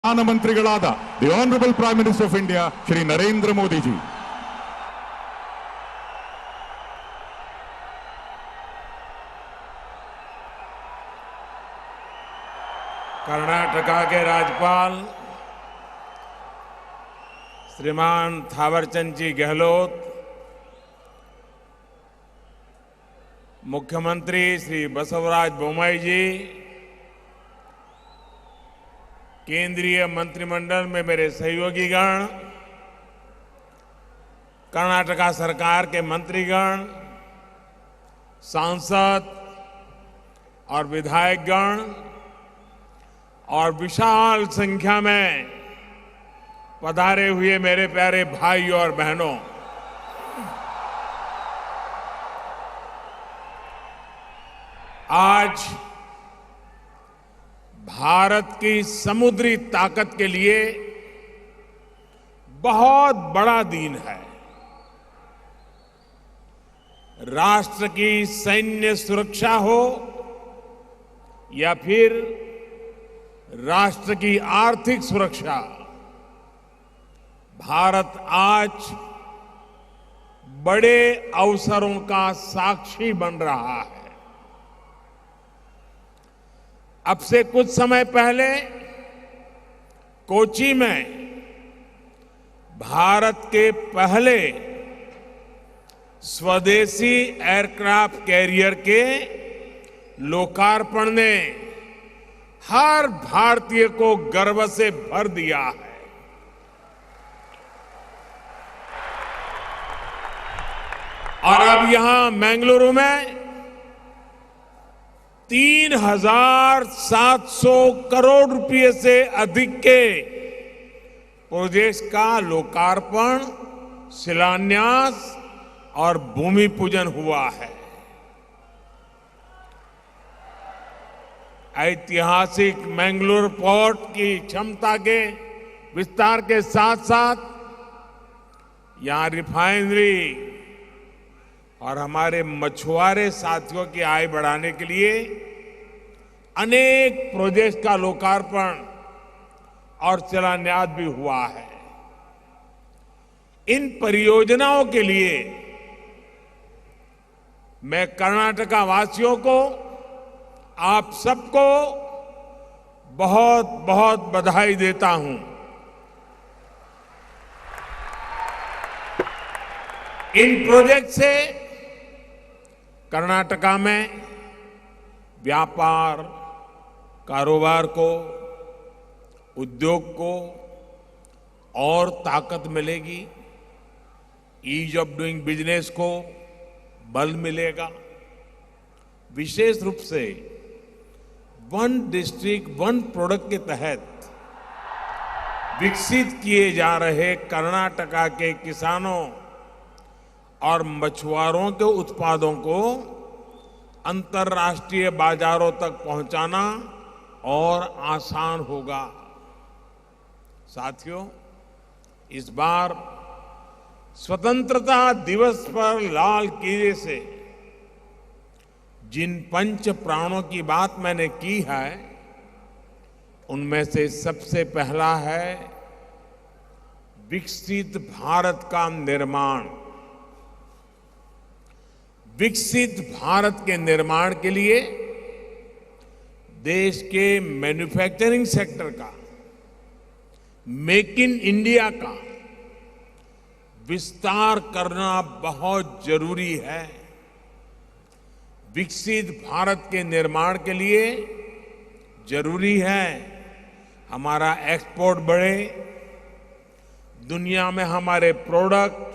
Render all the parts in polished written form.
ಪ್ರಧಾನಮಂತ್ರಿಗಳಾದ the honourable prime minister of India Shri Narendra Modiji. Karnataka के राज्यपाल श्रीमान थावरचंद जी गहलोत, मुख्यमंत्री श्री बसवराज बोम्मई जी, केंद्रीय मंत्रिमंडल में मेरे सहयोगीगण, कर्नाटका सरकार के मंत्रीगण, सांसद और विधायकगण और विशाल संख्या में पधारे हुए मेरे प्यारे भाइयों और बहनों, आज भारत की समुद्री ताकत के लिए बहुत बड़ा दिन है। राष्ट्र की सैन्य सुरक्षा हो या फिर राष्ट्र की आर्थिक सुरक्षा, भारत आज बड़े अवसरों का साक्षी बन रहा है। अब से कुछ समय पहले कोच्चि में भारत के पहले स्वदेशी एयरक्राफ्ट कैरियर के लोकार्पण ने हर भारतीय को गर्व से भर दिया है। और अब यहां बेंगलुरु में 3,700 करोड़ रुपए से अधिक के प्रोजेक्ट का लोकार्पण, शिलान्यास और भूमि पूजन हुआ है। ऐतिहासिक मैंगलोर पोर्ट की क्षमता के विस्तार के साथ साथ यहां रिफाइनरी और हमारे मछुआरे साथियों की आय बढ़ाने के लिए अनेक प्रोजेक्ट का लोकार्पण और शिलान्यास भी हुआ है। इन परियोजनाओं के लिए मैं कर्नाटका वासियों को, आप सबको बहुत बहुत बधाई देता हूं। इन प्रोजेक्ट से कर्नाटका में व्यापार, कारोबार को, उद्योग को और ताकत मिलेगी, ईज ऑफ डूइंग बिजनेस को बल मिलेगा। विशेष रूप से वन डिस्ट्रिक्ट वन प्रोडक्ट के तहत विकसित किए जा रहे कर्नाटका के किसानों और मछुआरों के उत्पादों को अंतर्राष्ट्रीय बाजारों तक पहुंचाना और आसान होगा। साथियों, इस बार स्वतंत्रता दिवस पर लाल किले से जिन पंच प्राणों की बात मैंने की है, उनमें से सबसे पहला है विकसित भारत का निर्माण। विकसित भारत के निर्माण के लिए देश के मैन्युफैक्चरिंग सेक्टर का, मेक इन इंडिया का विस्तार करना बहुत जरूरी है। विकसित भारत के निर्माण के लिए जरूरी है हमारा एक्सपोर्ट बढ़े, दुनिया में हमारे प्रोडक्ट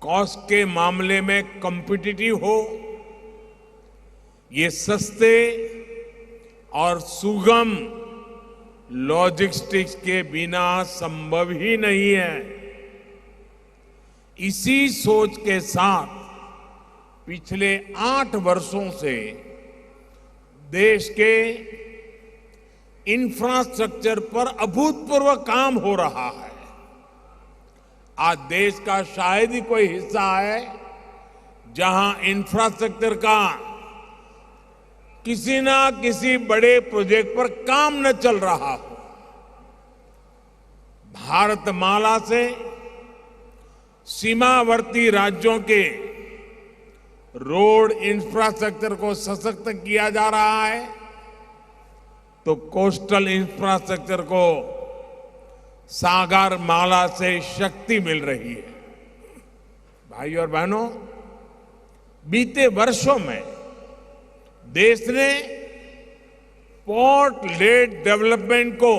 कॉस्ट के मामले में कॉम्पिटिटिव हो, ये सस्ते और सुगम लॉजिस्टिक्स के बिना संभव ही नहीं है। इसी सोच के साथ पिछले 8 वर्षों से देश के इंफ्रास्ट्रक्चर पर अभूतपूर्व काम हो रहा है। आज देश का शायद ही कोई हिस्सा है जहां इंफ्रास्ट्रक्चर का किसी ना किसी बड़े प्रोजेक्ट पर काम न चल रहा हो। भारतमाला से सीमावर्ती राज्यों के रोड इंफ्रास्ट्रक्चर को सशक्त किया जा रहा है, तो कोस्टल इंफ्रास्ट्रक्चर को सागर माला से शक्ति मिल रही है। भाई और बहनों, बीते वर्षों में देश ने पोर्ट लेड डेवलपमेंट को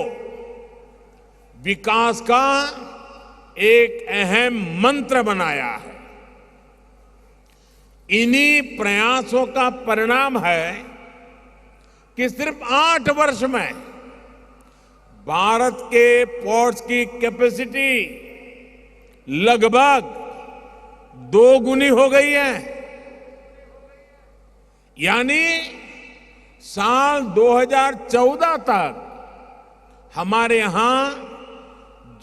विकास का एक अहम मंत्र बनाया है। इन्हीं प्रयासों का परिणाम है कि सिर्फ 8 वर्ष में भारत के पोर्ट्स की कैपेसिटी लगभग 2 गुनी हो गई है। यानी साल 2014 तक हमारे यहां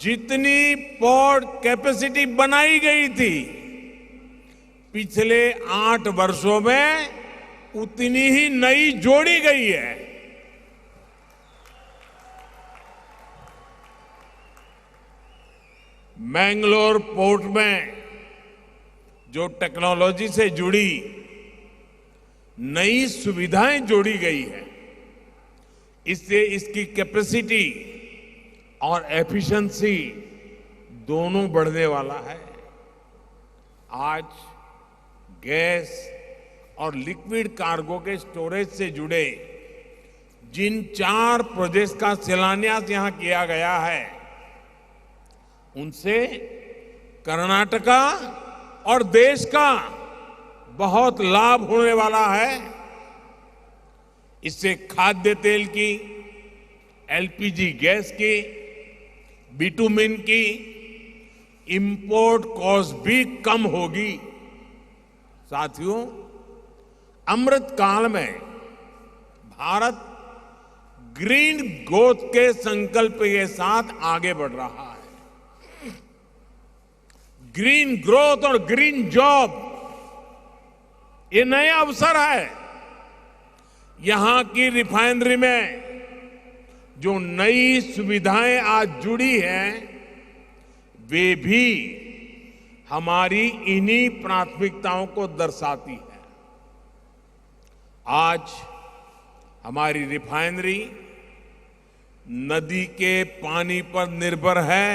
जितनी पोर्ट कैपेसिटी बनाई गई थी, पिछले 8 वर्षों में उतनी ही नई जोड़ी गई है। मैंगलोर पोर्ट में जो टेक्नोलॉजी से जुड़ी नई सुविधाएं जोड़ी गई है, इससे इसकी कैपेसिटी और एफिशिएंसी दोनों बढ़ने वाला है। आज गैस और लिक्विड कार्गो के स्टोरेज से जुड़े जिन 4 प्रोजेक्ट्स का शिलान्यास यहां किया गया है, उनसे कर्नाटका और देश का बहुत लाभ होने वाला है। इससे खाद्य तेल की, एलपीजी गैस की, बिटुमिन की इंपोर्ट कॉस्ट भी कम होगी। साथियों, अमृत काल में भारत ग्रीन ग्रोथ के संकल्प के साथ आगे बढ़ रहा है। ग्रीन ग्रोथ और ग्रीन जॉब, ये नया अवसर है। यहां की रिफाइनरी में जो नई सुविधाएं आज जुड़ी हैं, वे भी हमारी इन्हीं प्राथमिकताओं को दर्शाती है। आज हमारी रिफाइनरी नदी के पानी पर निर्भर है।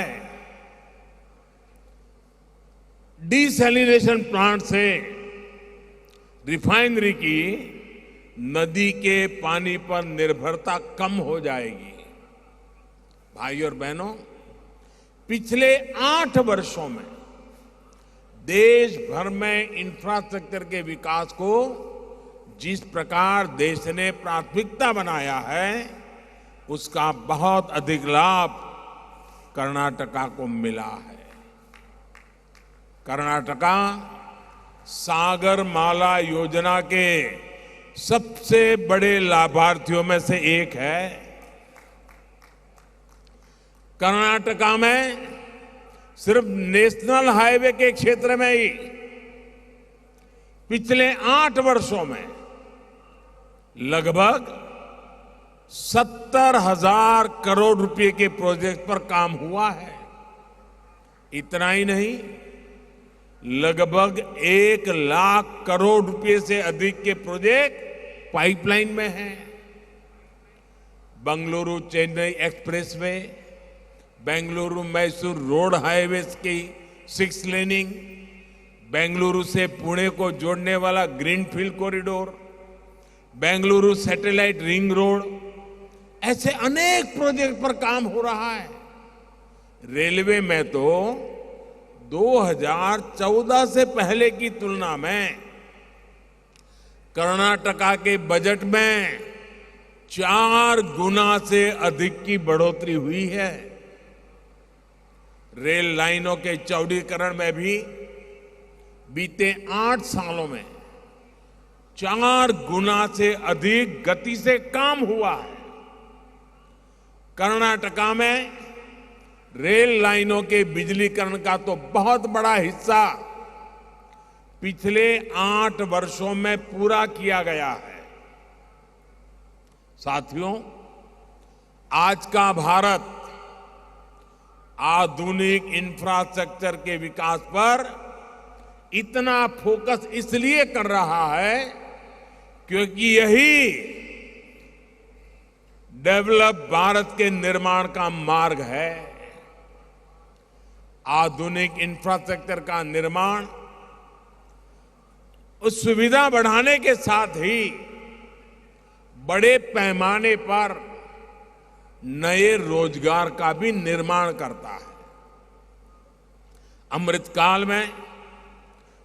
डिसैलिनेशन प्लांट से रिफाइनरी की नदी के पानी पर निर्भरता कम हो जाएगी। भाई और बहनों, पिछले 8 वर्षों में देश भर में इंफ्रास्ट्रक्चर के विकास को जिस प्रकार देश ने प्राथमिकता बनाया है, उसका बहुत अधिक लाभ कर्नाटका को मिला है। कर्नाटका सागर माला योजना के सबसे बड़े लाभार्थियों में से एक है। कर्नाटका में सिर्फ नेशनल हाईवे के क्षेत्र में ही पिछले 8 वर्षों में लगभग 70,000 करोड़ रुपए के प्रोजेक्ट पर काम हुआ है। इतना ही नहीं, लगभग 1 लाख करोड़ रुपए से अधिक के प्रोजेक्ट पाइपलाइन में हैं। Bengaluru Chennai expressway, Bengaluru Mysore road highway की 6 लेनिंग, बेंगलुरु से पुणे को जोड़ने वाला greenfield corridor, Bengaluru satellite ring road, ऐसे अनेक प्रोजेक्ट पर काम हो रहा है। रेलवे में तो 2014 से पहले की तुलना में कर्नाटका के बजट में 4 गुना से अधिक की बढ़ोतरी हुई है। रेल लाइनों के चौड़ीकरण में भी बीते 8 सालों में 4 गुना से अधिक गति से काम हुआ है। कर्नाटका में रेल लाइनों के बिजलीकरण का तो बहुत बड़ा हिस्सा पिछले 8 वर्षों में पूरा किया गया है। साथियों, आज का भारत आधुनिक इंफ्रास्ट्रक्चर के विकास पर इतना फोकस इसलिए कर रहा है क्योंकि यही डेवलप भारत के निर्माण का मार्ग है। आधुनिक इंफ्रास्ट्रक्चर का निर्माण उस सुविधा बढ़ाने के साथ ही बड़े पैमाने पर नए रोजगार का भी निर्माण करता है। अमृतकाल में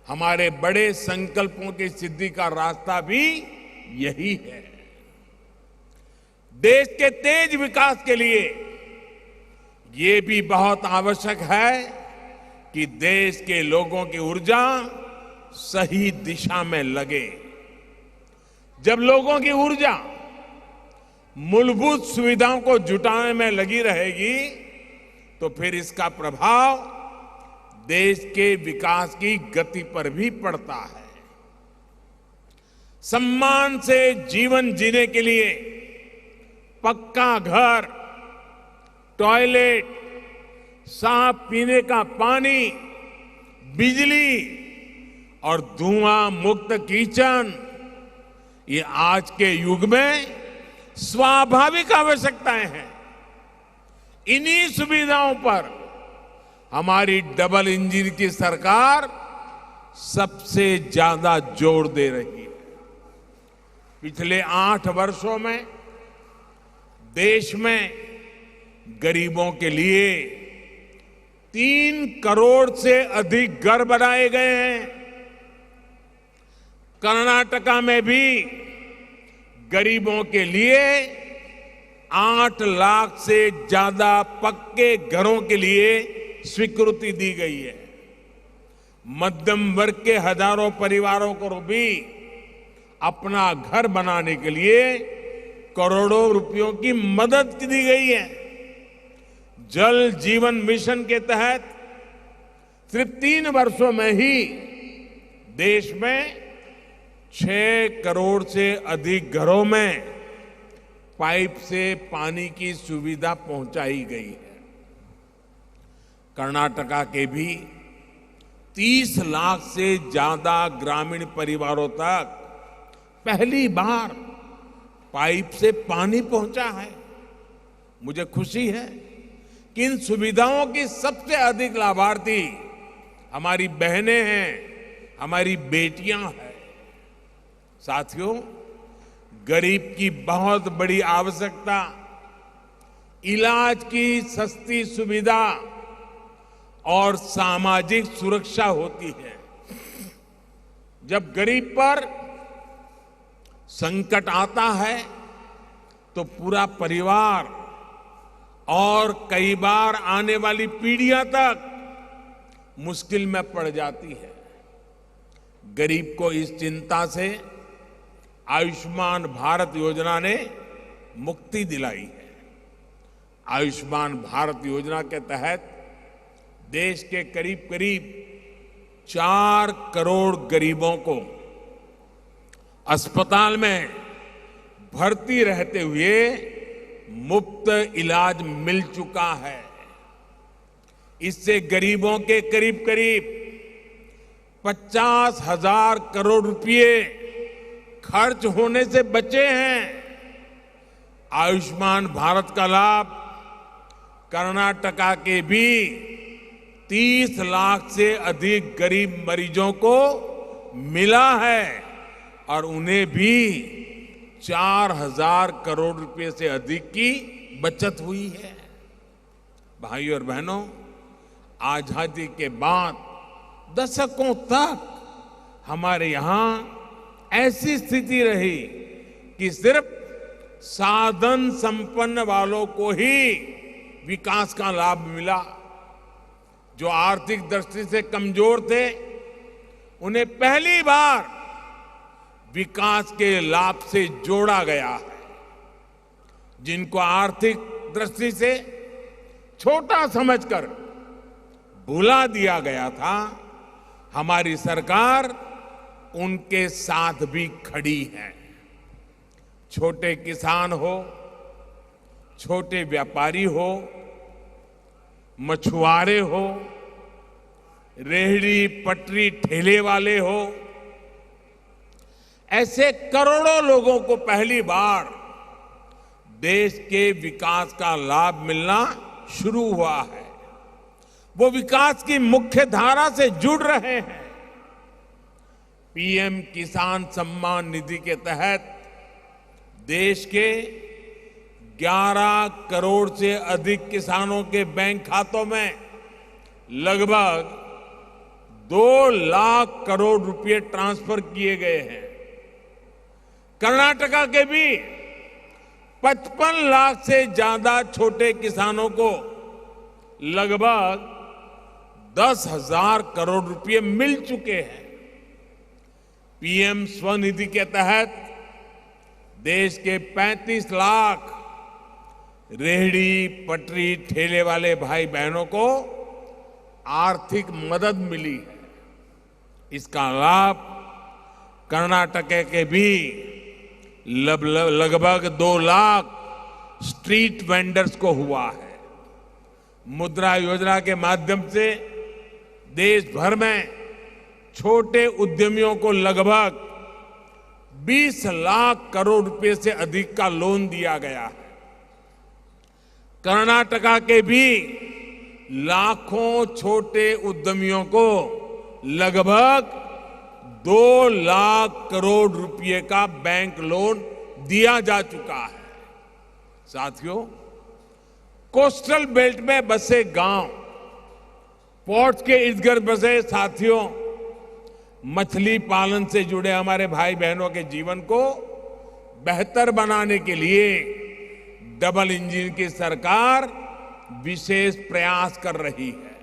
हमारे बड़े संकल्पों की सिद्धि का रास्ता भी यही है। देश के तेज विकास के लिए ये भी बहुत आवश्यक है कि देश के लोगों की ऊर्जा सही दिशा में लगे। जब लोगों की ऊर्जा मूलभूत सुविधाओं को जुटाने में लगी रहेगी तो फिर इसका प्रभाव देश के विकास की गति पर भी पड़ता है। सम्मान से जीवन जीने के लिए पक्का घर, टॉयलेट, साफ पीने का पानी, बिजली और धुआं मुक्त किचन, ये आज के युग में स्वाभाविक आवश्यकताएं हैं। इन्हीं सुविधाओं पर हमारी डबल इंजन की सरकार सबसे ज्यादा जोर दे रही है। पिछले 8 वर्षों में देश में गरीबों के लिए 3 करोड़ से अधिक घर बनाए गए हैं। कर्नाटका में भी गरीबों के लिए 8 लाख से ज्यादा पक्के घरों के लिए स्वीकृति दी गई है। मध्यम वर्ग के हजारों परिवारों को भी अपना घर बनाने के लिए करोड़ों रुपयों की मदद दी गई है। जल जीवन मिशन के तहत सिर्फ 3 वर्षों में ही देश में 6 करोड़ से अधिक घरों में पाइप से पानी की सुविधा पहुंचाई गई है। कर्नाटका के भी 30 लाख से ज्यादा ग्रामीण परिवारों तक पहली बार पाइप से पानी पहुंचा है। मुझे खुशी है कि इन सुविधाओं की सबसे अधिक लाभार्थी हमारी बहनें हैं, हमारी बेटियां हैं। साथियों, गरीब की बहुत बड़ी आवश्यकता इलाज की सस्ती सुविधा और सामाजिक सुरक्षा होती है। जब गरीब पर संकट आता है तो पूरा परिवार और कई बार आने वाली पीढ़ियां तक मुश्किल में पड़ जाती है। गरीब को इस चिंता से आयुष्मान भारत योजना ने मुक्ति दिलाई है। आयुष्मान भारत योजना के तहत देश के करीब करीब 4 करोड़ गरीबों को अस्पताल में भर्ती रहते हुए मुफ्त इलाज मिल चुका है। इससे गरीबों के करीब करीब 50,000 करोड़ रुपए खर्च होने से बचे हैं। आयुष्मान भारत का लाभ कर्नाटका के भी 30 लाख से अधिक गरीब मरीजों को मिला है और उन्हें भी 4,000 करोड़ रुपए से अधिक की बचत हुई है। भाइयों और बहनों, आजादी के बाद दशकों तक हमारे यहां ऐसी स्थिति रही कि सिर्फ साधन संपन्न वालों को ही विकास का लाभ मिला। जो आर्थिक दृष्टि से कमजोर थे उन्हें पहली बार विकास के लाभ से जोड़ा गया है। जिनको आर्थिक दृष्टि से छोटा समझकर भुला दिया गया था, हमारी सरकार उनके साथ भी खड़ी है। छोटे किसान हो, छोटे व्यापारी हो, मछुआरे हो, रेहड़ी पटरी ठेले वाले हो, ऐसे करोड़ों लोगों को पहली बार देश के विकास का लाभ मिलना शुरू हुआ है। वो विकास की मुख्य धारा से जुड़ रहे हैं। पीएम किसान सम्मान निधि के तहत देश के 11 करोड़ से अधिक किसानों के बैंक खातों में लगभग 2 लाख करोड़ रुपए ट्रांसफर किए गए हैं। कर्नाटका के भी 55 लाख से ज्यादा छोटे किसानों को लगभग 10,000 करोड़ रुपए मिल चुके हैं। पीएम स्वनिधि के तहत देश के 35 लाख रेहड़ी पटरी ठेले वाले भाई बहनों को आर्थिक मदद मिली है। इसका लाभ कर्नाटक के भी लगभग 2 लाख स्ट्रीट वेंडर्स को हुआ है। मुद्रा योजना के माध्यम से देश भर में छोटे उद्यमियों को लगभग 20 लाख करोड़ रुपए से अधिक का लोन दिया गया है। कर्नाटका के भी लाखों छोटे उद्यमियों को लगभग 2 लाख करोड़ रुपए का बैंक लोन दिया जा चुका है। साथियों, कोस्टल बेल्ट में बसे गांव, पोर्ट्स के इर्द गिर्द बसे साथियों, मछली पालन से जुड़े हमारे भाई बहनों के जीवन को बेहतर बनाने के लिए डबल इंजन की सरकार विशेष प्रयास कर रही है।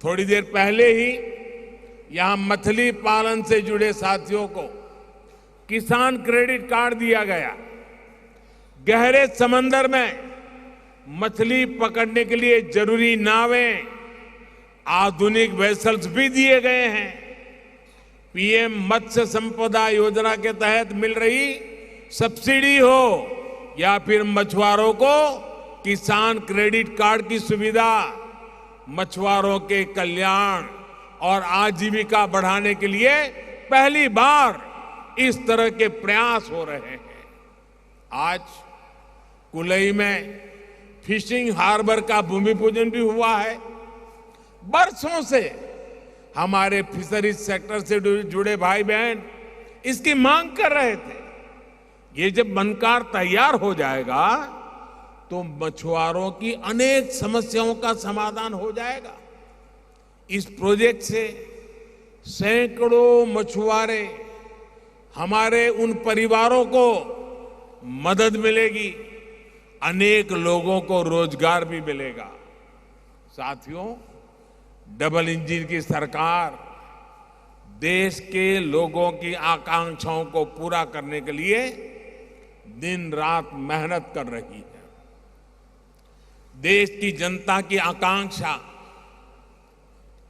थोड़ी देर पहले ही यहां मछली पालन से जुड़े साथियों को किसान क्रेडिट कार्ड दिया गया। गहरे समंदर में मछली पकड़ने के लिए जरूरी नावें, आधुनिक वेसल्स भी दिए गए हैं। पीएम मत्स्य संपदा योजना के तहत मिल रही सब्सिडी हो या फिर मछुआरों को किसान क्रेडिट कार्ड की सुविधा, मछुआरों के कल्याण और आजीविका बढ़ाने के लिए पहली बार इस तरह के प्रयास हो रहे हैं। आज कुलई में फिशिंग हार्बर का भूमि पूजन भी हुआ है। बरसों से हमारे फिशरीज सेक्टर से जुड़े भाई बहन इसकी मांग कर रहे थे। ये जब बनकर तैयार हो जाएगा तो मछुआरों की अनेक समस्याओं का समाधान हो जाएगा। इस प्रोजेक्ट से सैकड़ों मछुआरे, हमारे उन परिवारों को मदद मिलेगी, अनेक लोगों को रोजगार भी मिलेगा। साथियों, डबल इंजन की सरकार देश के लोगों की आकांक्षाओं को पूरा करने के लिए दिन रात मेहनत कर रही है। देश की जनता की आकांक्षा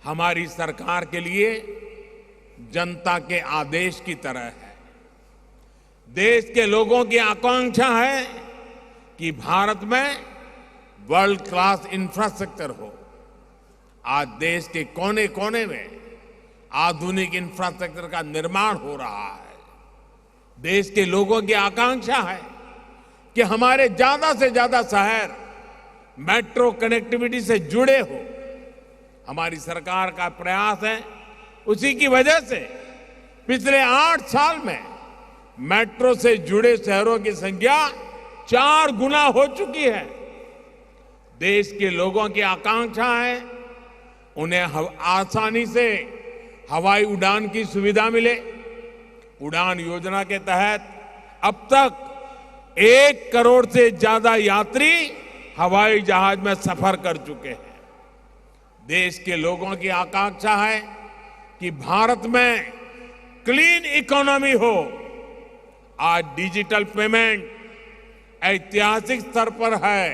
हमारी सरकार के लिए जनता के आदेश की तरह है। देश के लोगों की आकांक्षा है कि भारत में वर्ल्ड क्लास इंफ्रास्ट्रक्चर हो। आज देश के कोने कोने में आधुनिक इंफ्रास्ट्रक्चर का निर्माण हो रहा है। देश के लोगों की आकांक्षा है कि हमारे ज्यादा से ज्यादा शहर मेट्रो कनेक्टिविटी से जुड़े हो। हमारी सरकार का प्रयास है, उसी की वजह से पिछले 8 साल में मेट्रो से जुड़े शहरों की संख्या 4 गुना हो चुकी है। देश के लोगों की आकांक्षा है उन्हें आसानी से हवाई उड़ान की सुविधा मिले। उड़ान योजना के तहत अब तक 1 करोड़ से ज्यादा यात्री हवाई जहाज में सफर कर चुके हैं। देश के लोगों की आकांक्षा है कि भारत में क्लीन इकोनॉमी हो। आज डिजिटल पेमेंट ऐतिहासिक स्तर पर है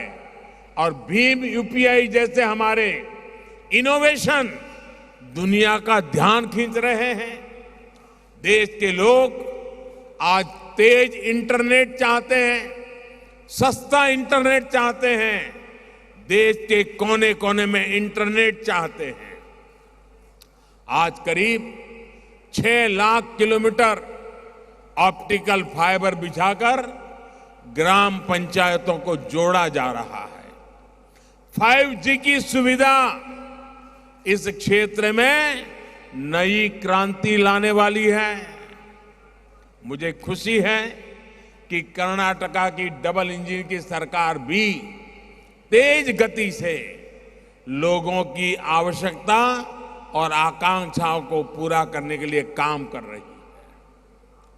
और भीम यूपीआई जैसे हमारे इनोवेशन दुनिया का ध्यान खींच रहे हैं। देश के लोग आज तेज इंटरनेट चाहते हैं, सस्ता इंटरनेट चाहते हैं, देश के कोने कोने में इंटरनेट चाहते हैं। आज करीब 6 लाख किलोमीटर ऑप्टिकल फाइबर बिछाकर ग्राम पंचायतों को जोड़ा जा रहा है। 5G की सुविधा इस क्षेत्र में नई क्रांति लाने वाली है। मुझे खुशी है कि कर्नाटका की डबल इंजन की सरकार भी तेज गति से लोगों की आवश्यकता और आकांक्षाओं को पूरा करने के लिए काम कर रही है।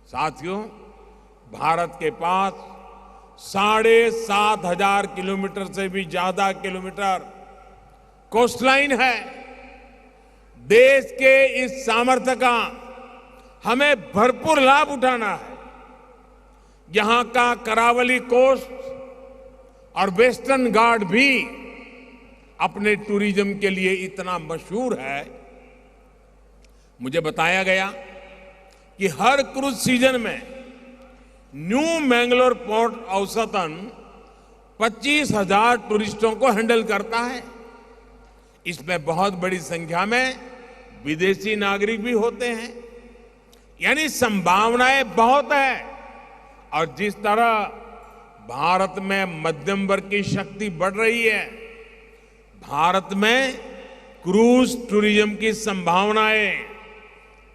साथियों, भारत के पास 7,500 किलोमीटर से भी ज्यादा किलोमीटर कोस्टलाइन है। देश के इस सामर्थ्य का हमें भरपूर लाभ उठाना है। यहां का करावली कोस्ट और वेस्टर्न घाट भी अपने टूरिज्म के लिए इतना मशहूर है। मुझे बताया गया कि हर क्रूज सीजन में न्यू मैंगलोर पोर्ट औसतन 25,000 टूरिस्टों को हैंडल करता है। इसमें बहुत बड़ी संख्या में विदेशी नागरिक भी होते हैं। यानी संभावनाएं बहुत है। और जिस तरह भारत में मध्यम वर्ग की शक्ति बढ़ रही है, भारत में क्रूज टूरिज्म की संभावनाएं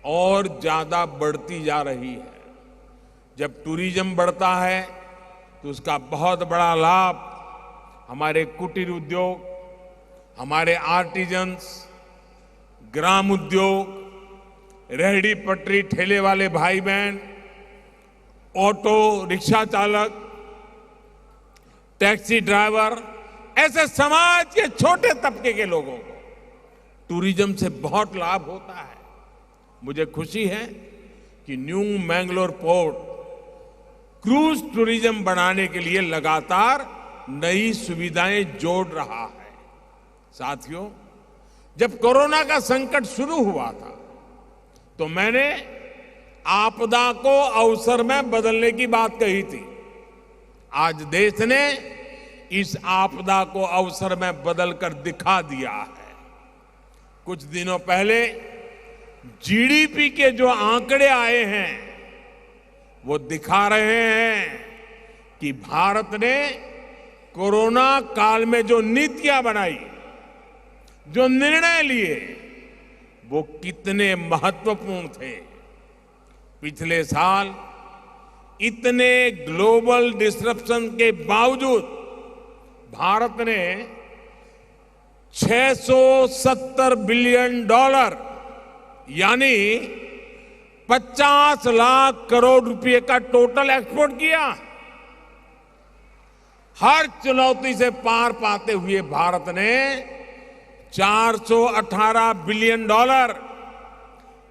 और ज्यादा बढ़ती जा रही है। जब टूरिज्म बढ़ता है तो उसका बहुत बड़ा लाभ हमारे कुटीर उद्योग, हमारे आर्टिजन्स, ग्राम उद्योग, रेहड़ी पटरी ठेले वाले भाई बहन, ऑटो रिक्शा चालक, टैक्सी ड्राइवर, ऐसे समाज के छोटे तबके के लोगों को टूरिज्म से बहुत लाभ होता है। मुझे खुशी है कि new Mangalore port cruise tourism बढ़ाने के लिए लगातार नई सुविधाएं जोड़ रहा है। साथियों, जब कोरोना का संकट शुरू हुआ था तो मैंने आपदा को अवसर में बदलने की बात कही थी। आज देश ने इस आपदा को अवसर में बदलकर दिखा दिया है। कुछ दिनों पहले जीडीपी के जो आंकड़े आए हैं वो दिखा रहे हैं कि भारत ने कोरोना काल में जो नीतियां बनाई, जो निर्णय लिए, वो कितने महत्वपूर्ण थे। पिछले साल इतने ग्लोबल डिसरप्शन के बावजूद भारत ने $670 बिलियन यानी 50 लाख करोड़ रुपए का टोटल एक्सपोर्ट किया। हर चुनौती से पार पाते हुए भारत ने $418 बिलियन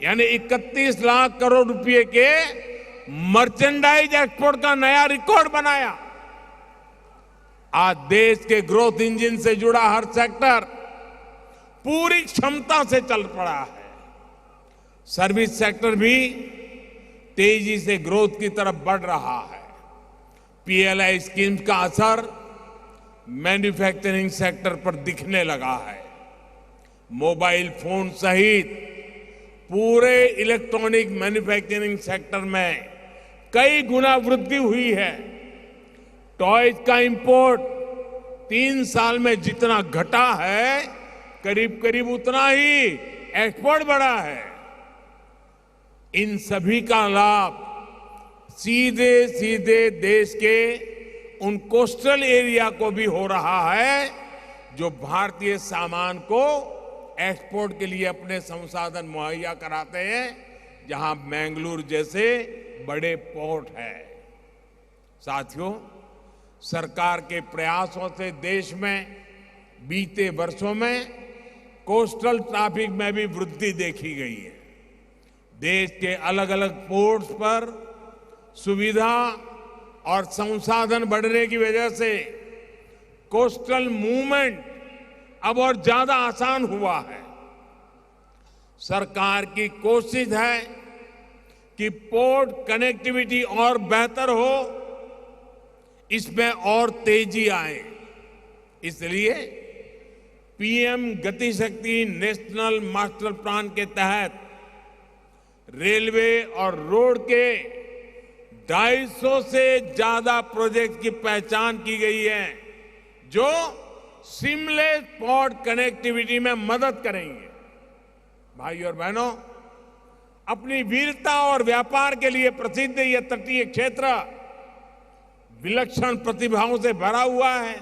यानी 31 लाख करोड़ रुपए के मर्चेंडाइज एक्सपोर्ट का नया रिकॉर्ड बनाया। आज देश के ग्रोथ इंजन से जुड़ा हर सेक्टर पूरी क्षमता से चल पड़ा है। सर्विस सेक्टर भी तेजी से ग्रोथ की तरफ बढ़ रहा है। पीएलआई स्कीम का असर मैन्युफैक्चरिंग सेक्टर पर दिखने लगा है। मोबाइल फोन सहित पूरे इलेक्ट्रॉनिक मैन्युफैक्चरिंग सेक्टर में कई गुना वृद्धि हुई है। टॉयज का इंपोर्ट 3 साल में जितना घटा है, करीब करीब उतना ही एक्सपोर्ट बढ़ा है। इन सभी का लाभ सीधे सीधे देश के उन कोस्टल एरिया को भी हो रहा है जो भारतीय सामान को एक्सपोर्ट के लिए अपने संसाधन मुहैया कराते हैं, जहां मैंगलोर जैसे बड़े पोर्ट है। साथियों, सरकार के प्रयासों से देश में बीते वर्षों में कोस्टल ट्रैफिक में भी वृद्धि देखी गई है। देश के अलग अलग पोर्ट्स पर सुविधा और संसाधन बढ़ने की वजह से कोस्टल मूवमेंट अब और ज्यादा आसान हुआ है। सरकार की कोशिश है कि पोर्ट कनेक्टिविटी और बेहतर हो, इसमें और तेजी आए। इसलिए पीएम गति शक्ति नेशनल मास्टर प्लान के तहत रेलवे और रोड के 250 से ज्यादा प्रोजेक्ट की पहचान की गई है जो सीमलेस पोर्ट कनेक्टिविटी में मदद करेंगे। भाइयों और बहनों, अपनी वीरता और व्यापार के लिए प्रसिद्ध यह तटीय क्षेत्र विलक्षण प्रतिभाओं से भरा हुआ है।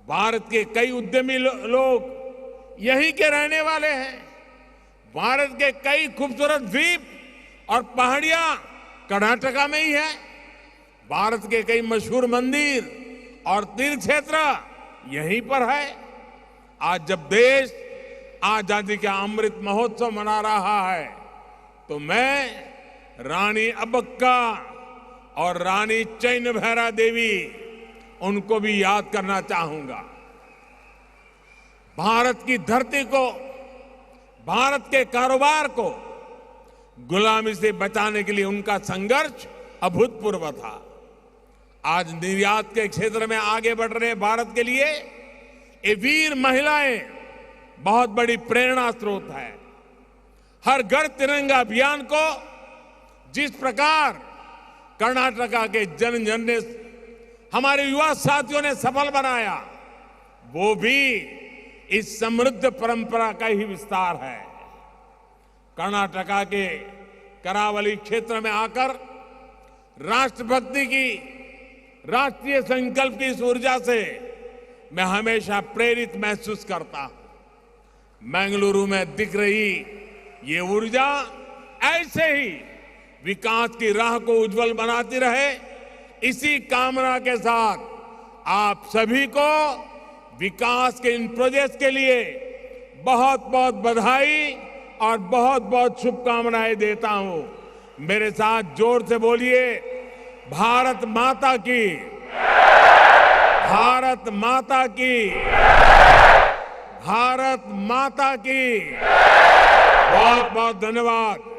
भारत के कई उद्यमी लोग यहीं के रहने वाले हैं। भारत के कई खूबसूरत द्वीप और पहाड़ियां कर्नाटका में ही है। भारत के कई मशहूर मंदिर और तीर्थ क्षेत्र यहीं पर है। आज जब देश आजादी का अमृत महोत्सव मना रहा है तो मैं रानी अब्बक्का और रानी चैन भैरा देवी उनको भी याद करना चाहूंगा। भारत की धरती को, भारत के कारोबार को गुलामी से बचाने के लिए उनका संघर्ष अभूतपूर्व था। आज निर्यात के क्षेत्र में आगे बढ़ रहे भारत के लिए ये वीर महिलाएं बहुत बड़ी प्रेरणा स्रोत है। हर घर तिरंगा अभियान को जिस प्रकार कर्नाटका के जन जन ने, हमारे युवा साथियों ने सफल बनाया, वो भी इस समृद्ध परंपरा का ही विस्तार है। कर्नाटका के करावली क्षेत्र में आकर राष्ट्रभक्ति की, राष्ट्रीय संकल्प की इस ऊर्जा से मैं हमेशा प्रेरित महसूस करता हूं। बेंगलुरु में दिख रही ये ऊर्जा ऐसे ही विकास की राह को उज्जवल बनाती रहे, इसी कामना के साथ आप सभी को विकास के इन प्रोजेक्ट्स के लिए बहुत बहुत बधाई और बहुत बहुत शुभकामनाएं देता हूं। मेरे साथ जोर से बोलिए, भारत माता की, भारत माता की, भारत माता की। बहुत बहुत धन्यवाद।